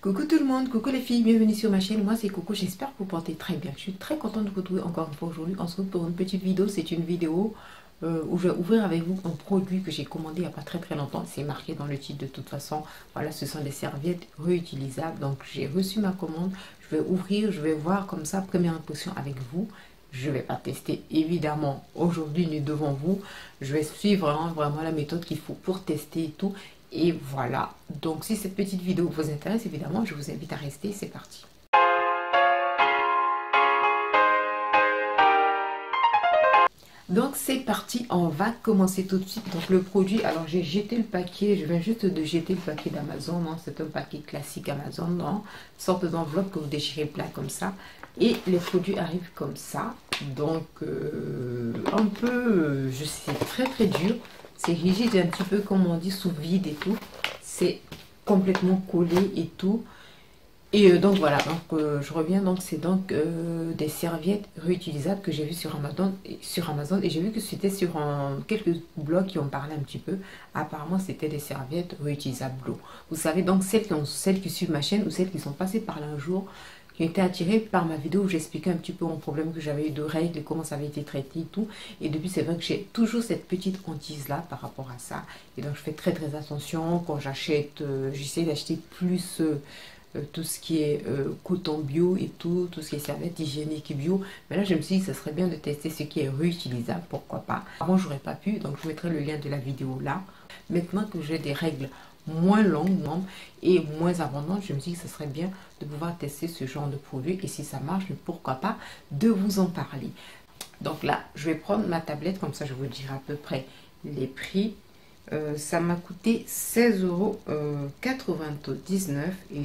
Coucou tout le monde, coucou les filles, bienvenue sur ma chaîne, moi c'est Coco, j'espère que vous portez très bien. Je suis très contente de vous retrouver encore une fois aujourd'hui. On se retrouve pour une petite vidéo, c'est une vidéo où je vais ouvrir avec vous un produit que j'ai commandé il n'y a pas très longtemps. C'est marqué dans le titre de toute façon. Voilà, ce sont des serviettes réutilisables. Donc j'ai reçu ma commande, je vais ouvrir, je vais voir comme ça, première impression avec vous. Je ne vais pas tester évidemment aujourd'hui ni devant vous. Je vais suivre vraiment la méthode qu'il faut pour tester et tout. Et voilà, donc si cette petite vidéo vous intéresse, évidemment, je vous invite à rester, c'est parti. Donc c'est parti, on va commencer tout de suite. Donc le produit, alors j'ai jeté le paquet, je viens juste de jeter le paquet d'Amazon, c'est un paquet classique Amazon, sorte d'enveloppe que vous déchirez plat comme ça. Et les produits arrivent comme ça, donc un peu, je sais, très dur. C'est rigide, un petit peu comme on dit sous vide et tout. C'est complètement collé et tout. Et donc voilà, donc je reviens, donc c'est donc des serviettes réutilisables que j'ai vu sur Amazon et j'ai vu que c'était sur quelques blogs qui ont parlé un petit peu. Apparemment c'était des serviettes réutilisables l'eau. Vous savez, donc celles qui suivent ma chaîne ou celles qui sont passées par là un jour, qui ont été attirées par ma vidéo où j'expliquais un petit peu mon problème que j'avais eu de règles et comment ça avait été traité et tout. Et depuis, c'est vrai que j'ai toujours cette petite hantise là par rapport à ça. Et donc je fais très attention quand j'achète, j'essaie d'acheter plus tout ce qui est coton bio et tout ce qui est serviette hygiénique et bio. Mais là je me suis dit que ce serait bien de tester ce qui est réutilisable, pourquoi pas. Avant j'aurais pas pu, donc je mettrai le lien de la vidéo là. Maintenant que j'ai des règles moins longues et moins abondantes, je me dis que ce serait bien de pouvoir tester ce genre de produit et si ça marche, pourquoi pas de vous en parler. Donc là je vais prendre ma tablette, comme ça je vous dirai à peu près les prix. Ça m'a coûté 16,99 € et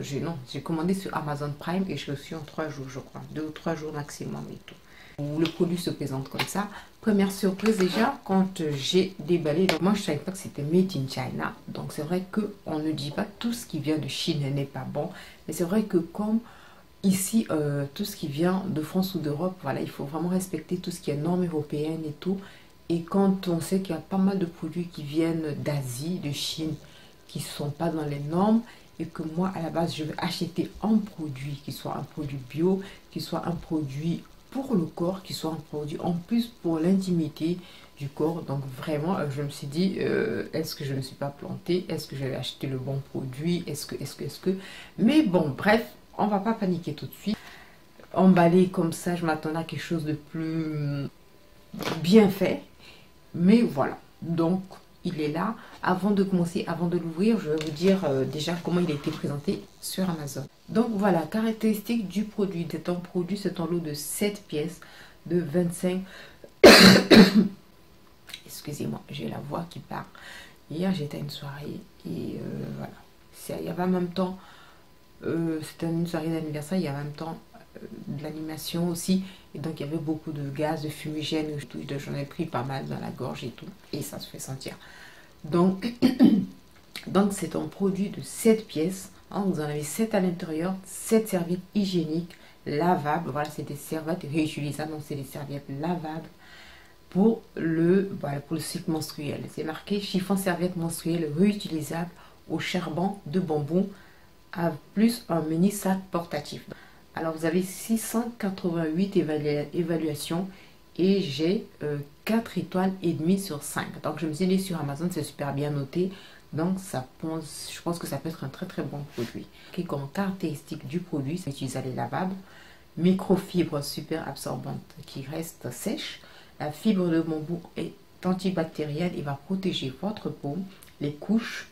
j'ai commandé sur Amazon Prime et je l'ai reçu en 3 jours, je crois, 2 ou 3 jours maximum et tout. Le produit se présente comme ça. Première surprise déjà quand j'ai déballé, donc moi je savais pas que c'était made in China, donc c'est vrai que on ne dit pas tout ce qui vient de Chine n'est pas bon, mais c'est vrai que comme ici tout ce qui vient de France ou d'Europe, voilà, il faut vraiment respecter tout ce qui est normes européennes et tout. Et quand on sait qu'il y a pas mal de produits qui viennent d'Asie, de Chine, qui ne sont pas dans les normes, et que moi, à la base, je veux acheter un produit qui soit un produit bio, qui soit un produit pour le corps, qui soit un produit en plus pour l'intimité du corps. Donc vraiment, je me suis dit, est-ce que je ne me suis pas plantée? Est-ce que j'avais acheté le bon produit? Est-ce que... Mais bon, bref, on ne va pas paniquer tout de suite. Emballé comme ça, je m'attendais à quelque chose de plus bien fait. Mais voilà, donc il est là. Avant de commencer, avant de l'ouvrir, je vais vous dire déjà comment il a été présenté sur Amazon. Donc voilà, caractéristiques du produit. C'est un produit, c'est un lot de 7 pièces de 25. Excusez-moi, j'ai la voix qui part. Hier j'étais à une soirée et voilà. Il y avait en même temps, c'était une soirée d'anniversaire, il y avait en même temps de l'animation aussi, et donc il y avait beaucoup de gaz, de fumigène, j'en ai pris pas mal dans la gorge et tout, et ça se fait sentir. Donc c'est un produit de 7 pièces, vous en avez 7 à l'intérieur, 7 serviettes hygiéniques lavables, voilà, c'est des serviettes réutilisables, donc c'est des serviettes lavables pour le cycle menstruel. C'est marqué chiffon serviette menstruelle réutilisable au charbon de bambou, à plus un mini sac portatif. Alors vous avez 688 évaluations et j'ai 4 étoiles et demie sur 5. Donc je me suis dit sur Amazon c'est super bien noté. Donc je pense que ça peut être un très bon produit. Comme caractéristique du produit, c'est utilisable et lavable. Microfibre super absorbante qui reste sèche. La fibre de bambou est antibactérienne et va protéger votre peau. Les couches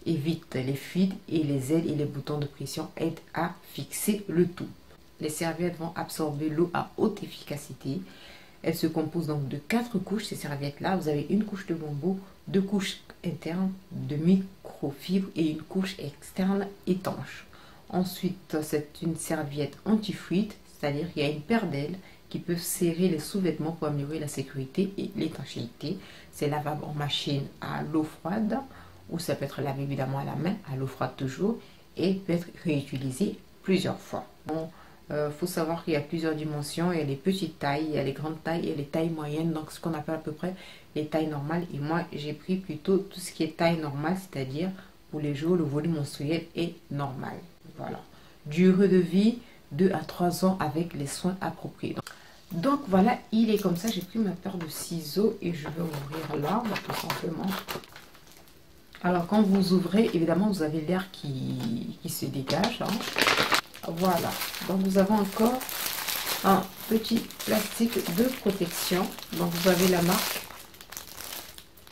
évite les fuites et les ailes et les boutons de pression aident à fixer le tout. Les serviettes vont absorber l'eau à haute efficacité. Elles se composent donc de 4 couches, ces serviettes-là. Vous avez une couche de bambou, 2 couches internes de microfibres et une couche externe étanche. Ensuite, c'est une serviette anti-fuite, c'est-à-dire qu'il y a une paire d'ailes qui peuvent serrer les sous-vêtements pour améliorer la sécurité et l'étanchéité. C'est lavable en machine à l'eau froide, ou ça peut être lavé évidemment à la main, à l'eau froide toujours, et peut être réutilisé plusieurs fois. Bon, faut savoir qu'il y a plusieurs dimensions, il y a les petites tailles, il y a les grandes tailles et les tailles moyennes, donc ce qu'on appelle à peu près les tailles normales. Et moi j'ai pris plutôt tout ce qui est taille normale, c'est-à-dire pour les jours le volume menstruel est normal. Voilà. Durée de vie 2 à 3 ans avec les soins appropriés. Donc voilà, il est comme ça. J'ai pris ma paire de ciseaux et je vais ouvrir l'arbre tout simplement. Alors quand vous ouvrez, évidemment vous avez l'air qui se dégage. Hein. Voilà, donc vous avez encore un petit plastique de protection. Donc vous avez la marque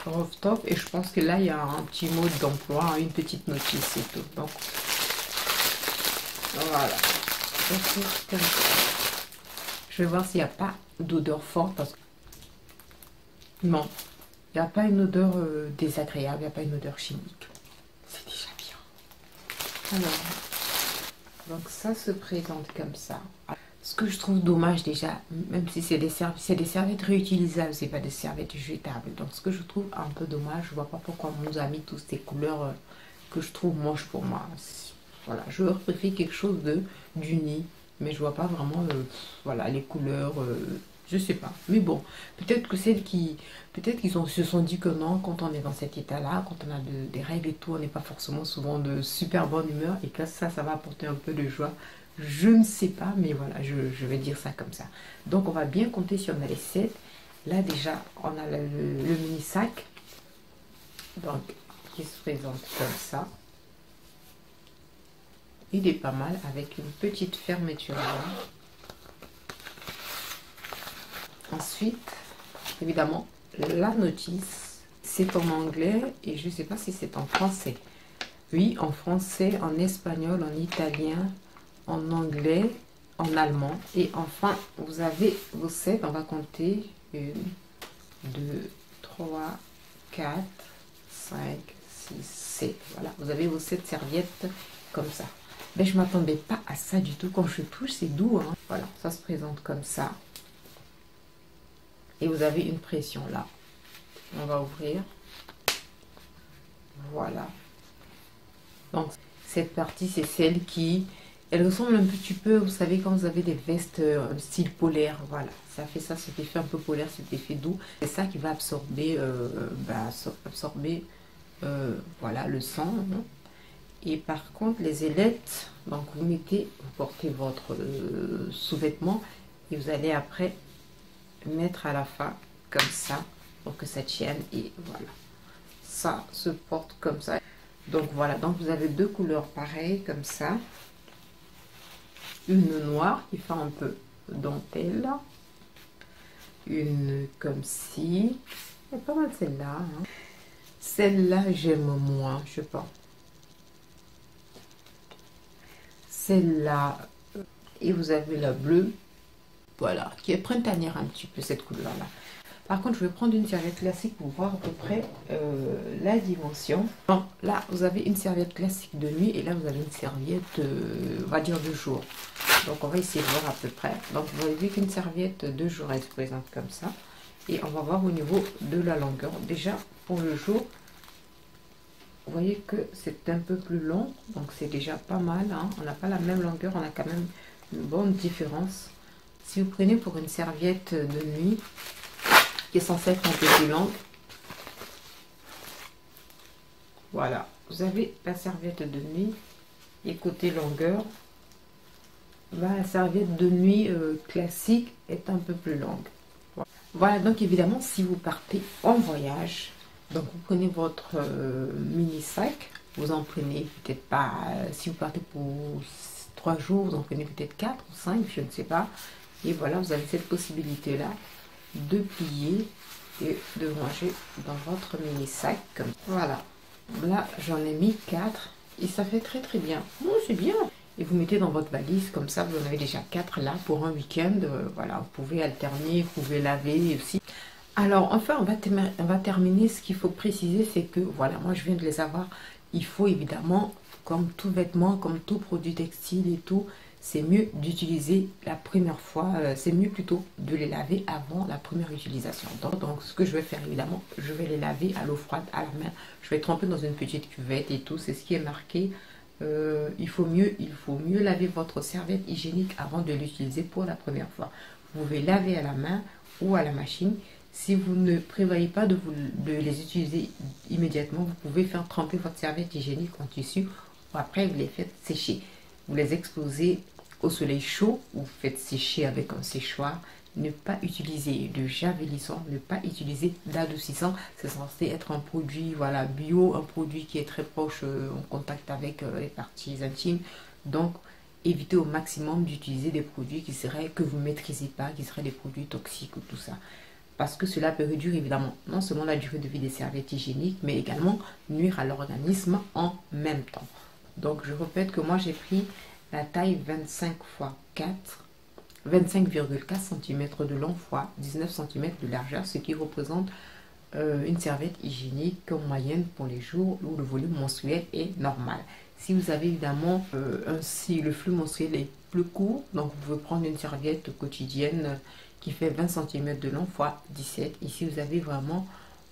Rooftop et je pense que là il y a un petit mot d'emploi, hein, une petite notice et tout. Donc voilà. Je vais voir s'il n'y a pas d'odeur forte parce que non, il n'y a pas une odeur désagréable, il n'y a pas une odeur chimique. C'est déjà bien. Alors, donc ça se présente comme ça. Ce que je trouve dommage déjà, même si c'est des serviettes réutilisables, c'est pas des serviettes jetables. Donc ce que je trouve un peu dommage, je vois pas pourquoi on nous a mis toutes ces couleurs que je trouve moches pour moi. Voilà, je préfère quelque chose d'uni, mais je vois pas vraiment voilà, les couleurs, je sais pas. Mais bon, peut-être que peut-être qu'ils se sont dit que non, quand on est dans cet état-là, quand on a des règles et tout, on n'est pas forcément souvent de super bonne humeur et que ça va apporter un peu de joie. Je ne sais pas, mais voilà, je vais dire ça comme ça. Donc, on va bien compter si on a les 7. Là, déjà, on a le mini sac. Donc, qui se présente comme ça. Il est pas mal avec une petite fermeture là. Ensuite, évidemment, la notice. C'est en anglais et je ne sais pas si c'est en français. Oui, en français, en espagnol, en italien, en anglais, en allemand. Et enfin, vous avez vos 7. On va compter 1, 2, 3, 4, 5, 6, 7. Voilà, vous avez vos 7 serviettes comme ça. Mais je ne m'attendais pas à ça du tout. Quand je touche, c'est doux. Hein. Voilà, ça se présente comme ça. Et vous avez une pression là. On va ouvrir. Voilà. Donc, cette partie, c'est celle qui... Elle ressemble un petit peu, vous savez, quand vous avez des vestes style polaire, voilà, ça fait ça, cet effet un peu polaire, cet effet doux. C'est ça qui va absorber, voilà, le sang. Hein. Et par contre, les ailettes, donc vous portez votre sous-vêtement et vous allez après mettre à la fin comme ça pour que ça tienne et voilà. Ça se porte comme ça. Donc voilà, donc vous avez 2 couleurs pareilles comme ça. Une noire qui fait un peu dentelle. Une comme ci. C'est pas mal celle-là. Hein. Celle-là, j'aime moins, je pense. Celle-là. Et vous avez la bleue. Voilà, qui est printanière un petit peu cette couleur-là. Par contre, je vais prendre une serviette classique pour voir à peu près la dimension. Donc, là, vous avez une serviette classique de nuit et là, vous avez une serviette, on va dire, de jour. Donc, on va essayer de voir à peu près. Donc, vous avez vu qu'une serviette de jour, elle se présente comme ça. Et on va voir au niveau de la longueur. Déjà, pour le jour, vous voyez que c'est un peu plus long. Donc, c'est déjà pas mal. Hein. On n'a pas la même longueur, on a quand même une bonne différence. Si vous prenez pour une serviette de nuit, qui est censée être un peu plus longue. Voilà, vous avez la serviette de nuit et côté longueur, la serviette de nuit classique est un peu plus longue. Voilà, donc évidemment, si vous partez en voyage, donc vous prenez votre mini sac, vous en prenez peut-être pas, si vous partez pour 3 jours, vous en prenez peut-être 4 ou 5, je ne sais pas. Et voilà, vous avez cette possibilité-là de plier et de ranger dans votre mini sac. Voilà, là j'en ai mis 4 et ça fait très très bien. Oh, c'est bien. Et vous mettez dans votre valise comme ça, vous en avez déjà 4 là pour un week-end. Voilà, vous pouvez alterner, vous pouvez laver aussi. Alors enfin, on va terminer. Ce qu'il faut préciser, c'est que voilà, moi je viens de les avoir. Il faut évidemment, comme tout vêtement, comme tout produit textile et tout, c'est mieux d'utiliser la première fois, c'est mieux plutôt de les laver avant la première utilisation. Donc ce que je vais faire évidemment, je vais les laver à l'eau froide, à la main. Je vais tremper dans une petite cuvette et tout, c'est ce qui est marqué. Il faut mieux laver votre serviette hygiénique avant de l'utiliser pour la première fois. Vous pouvez laver à la main ou à la machine. Si vous ne prévoyez pas de les utiliser immédiatement, vous pouvez faire tremper votre serviette hygiénique en tissu ou après vous les faites sécher. vous les exposez au soleil chaud, ou faites sécher avec un séchoir. Ne pas utiliser de javelissant, ne pas utiliser d'adoucissant. C'est censé être un produit, voilà, bio, un produit qui est très proche en contact avec les parties intimes. Donc, évitez au maximum d'utiliser des produits que vous ne maîtrisez pas, qui seraient des produits toxiques ou tout ça. Parce que cela peut réduire évidemment non seulement la durée de vie des serviettes hygiéniques, mais également nuire à l'organisme en même temps. Donc, je répète que moi, j'ai pris la taille 25 x 4, 25,4 cm de long fois 19 cm de largeur, ce qui représente une serviette hygiénique en moyenne pour les jours où le volume menstruel est normal. Si vous avez évidemment si le flux menstruel est plus court, donc vous pouvez prendre une serviette quotidienne qui fait 20 cm de long fois 17. Ici vous avez vraiment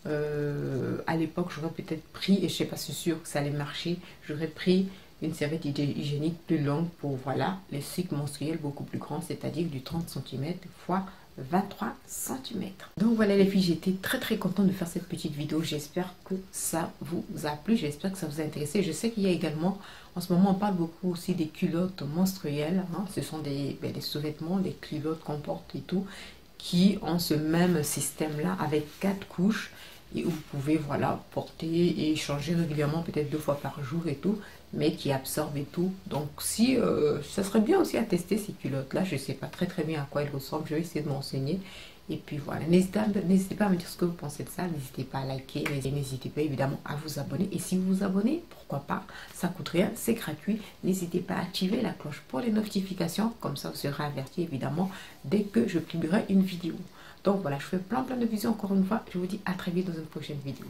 à l'époque j'aurais peut-être pris, et je ne sais pas si sûr que ça allait marcher, j'aurais pris une serviette hygiénique plus longue pour voilà les cycles menstruels beaucoup plus grands, c'est-à-dire du 30 cm fois 23 cm. Donc voilà les filles, j'étais très contente de faire cette petite vidéo. J'espère que ça vous a plu, j'espère que ça vous a intéressé. Je sais qu'il y a également, en ce moment on parle beaucoup aussi des culottes menstruelles, hein. Ce sont des sous-vêtements, des culottes qu'on porte et tout, qui ont ce même système là avec 4 couches. Et où vous pouvez voilà porter et changer régulièrement, peut-être 2 fois par jour et tout, mais qui absorbe et tout. Donc si ça serait bien aussi à tester ces culottes là, je sais pas très bien à quoi elles ressemblent, je vais essayer de m'enseigner. Et puis voilà, n'hésitez pas à me dire ce que vous pensez de ça, n'hésitez pas à liker, et n'hésitez pas évidemment à vous abonner. Et si vous vous abonnez, pourquoi pas, ça coûte rien, c'est gratuit. N'hésitez pas à activer la cloche pour les notifications, comme ça vous serez averti évidemment dès que je publierai une vidéo. Donc voilà, je fais plein de visions encore une fois. Je vous dis à très vite dans une prochaine vidéo.